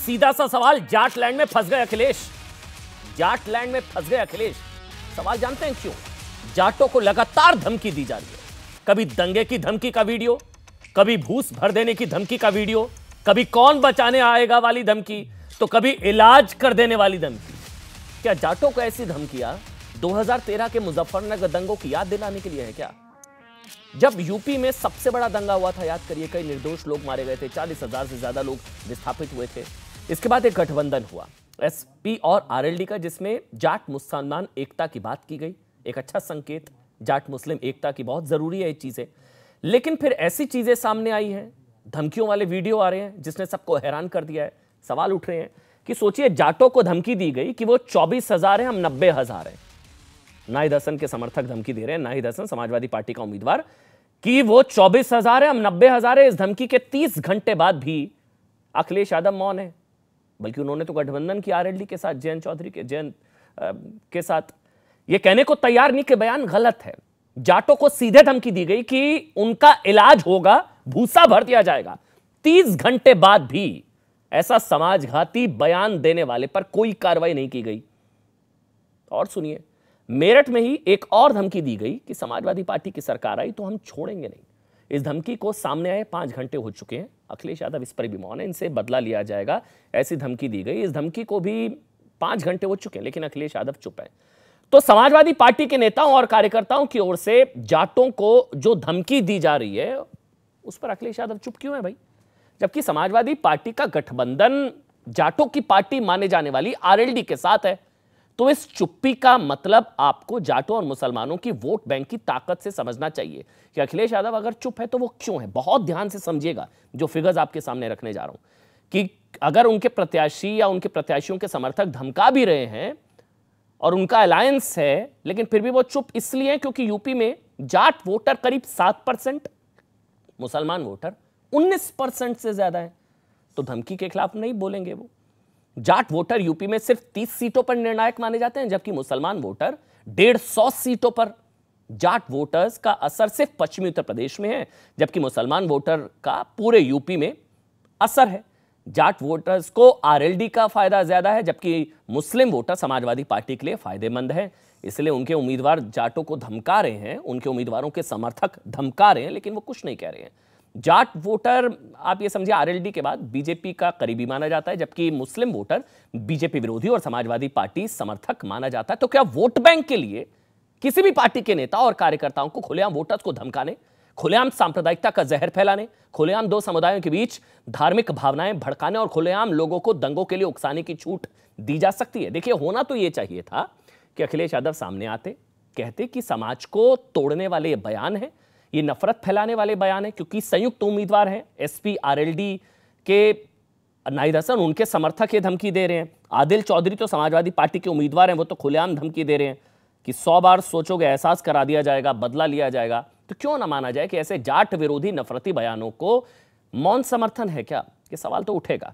सीधा सा सवाल, जाटलैंड में फंस गए अखिलेश। जाटलैंड में फंस गए अखिलेश। सवाल जानते हैं क्यों? जाटों को लगातार धमकी दी जा रही है। कभी दंगे की धमकी का वीडियो, कभी भूस भर देने की धमकी का वीडियो, कभी कौन बचाने आएगा वाली धमकी, तो कभी इलाज कर देने वाली धमकी। क्या जाटों को ऐसी धमकियां 2013 के मुजफ्फरनगर दंगों की याद दिलाने के लिए है क्या? जब यूपी में सबसे बड़ा दंगा हुआ था, याद करिए, कई निर्दोष लोग मारे गए थे, 40,000 से ज्यादा लोग विस्थापित हुए थे। इसके बाद एक गठबंधन हुआ एसपी और आरएलडी का, जिसमें जाट मुसलमान एकता की बात की गई। एक अच्छा संकेत, जाट मुस्लिम एकता की बहुत जरूरी है ये चीजें। लेकिन फिर ऐसी चीजें सामने आई हैं, धमकियों वाले वीडियो आ रहे हैं जिसने सबको हैरान कर दिया है। सवाल उठ रहे हैं कि सोचिए, जाटों को धमकी दी गई कि वो 24,000 है, हम 90,000 हैं। नाहिद हसन के समर्थक धमकी दे रहे हैं, नाहिद हसन समाजवादी पार्टी का उम्मीदवार, कि वो 24,000 है, हम 90,000 है। इस धमकी के 30 घंटे बाद भी अखिलेश यादव मौन है। बल्कि उन्होंने तो गठबंधन की आरएलडी के साथ, जयंत चौधरी के साथ, ये कहने को तैयार नहीं कि बयान गलत है। जाटों को सीधे धमकी दी गई कि उनका इलाज होगा, भूसा भर दिया जाएगा। 30 घंटे बाद भी ऐसा समाजघाती बयान देने वाले पर कोई कार्रवाई नहीं की गई। और सुनिए, मेरठ में ही एक और धमकी दी गई कि समाजवादी पार्टी की सरकार आई तो हम छोड़ेंगे नहीं। इस धमकी को सामने आए 5 घंटे हो चुके हैं, अखिलेश यादव इस पर भी मौन है, इनसे बदला लिया जाएगा, ऐसी धमकी दी गई। इस धमकी को भी 5 घंटे हो चुके हैं, लेकिन अखिलेश यादव चुप है। तो समाजवादी पार्टी के नेताओं और कार्यकर्ताओं की ओर से जाटों को जो धमकी दी जा रही है, उस पर अखिलेश यादव चुप क्यों है भाई? जबकि समाजवादी पार्टी का गठबंधन जाटों की पार्टी माने जाने वाली आरएलडी के साथ है। तो इस चुप्पी का मतलब आपको जाटों और मुसलमानों की वोट बैंक की ताकत से समझना चाहिए कि अखिलेश यादव अगर चुप है तो वो क्यों है। बहुत ध्यान से समझिएगा जो फिगर्स आपके सामने रखने जा रहा हूं, कि अगर उनके प्रत्याशी या उनके प्रत्याशियों के समर्थक धमका भी रहे हैं और उनका अलायंस है, लेकिन फिर भी वो चुप इसलिए क्योंकि यूपी में जाट वोटर करीब 7%, मुसलमान वोटर 19% से ज्यादा है। तो धमकी के खिलाफ नहीं बोलेंगे वो। जाट वोटर यूपी में सिर्फ 30 सीटों पर निर्णायक माने जाते हैं, जबकि मुसलमान वोटर 150 सीटों पर। जाट वोटर्स का असर सिर्फ पश्चिमी उत्तर प्रदेश में है, जबकि मुसलमान वोटर का पूरे यूपी में असर है। जाट वोटर्स को आरएलडी का फायदा ज्यादा है, जबकि मुस्लिम वोटर समाजवादी पार्टी के लिए फायदेमंद है। इसलिए उनके उम्मीदवार जाटों को धमका रहे हैं, उनके उम्मीदवारों के समर्थक धमका रहे हैं, लेकिन वो कुछ नहीं कह रहे हैं। जाट वोटर, आप ये समझिए, आरएलडी के बाद बीजेपी का करीबी माना जाता है, जबकि मुस्लिम वोटर बीजेपी विरोधी और समाजवादी पार्टी समर्थक माना जाता है। तो क्या वोट बैंक के लिए किसी भी पार्टी के नेता और कार्यकर्ताओं को खुलेआम वोटर्स को धमकाने, खुलेआम सांप्रदायिकता का जहर फैलाने, खुलेआम दो समुदायों के बीच धार्मिक भावनाएं भड़काने और खुलेआम लोगों को दंगों के लिए उकसाने की छूट दी जा सकती है? देखिए, होना तो यह चाहिए था कि अखिलेश यादव सामने आते, कहते कि समाज को तोड़ने वाले ये बयान है, ये नफरत फैलाने वाले बयान है, क्योंकि संयुक्त उम्मीदवार हैं एसपी आरएलडी के नाहिद हसन, उनके समर्थक ये धमकी दे रहे हैं। आदिल चौधरी तो समाजवादी पार्टी के उम्मीदवार हैं, वो तो खुलेआम धमकी दे रहे हैं कि 100 बार सोचोगे एहसास करा दिया जाएगा, बदला लिया जाएगा। तो क्यों ना माना जाए कि ऐसे जाट विरोधी नफरती बयानों को मौन समर्थन है क्या? ये सवाल तो उठेगा।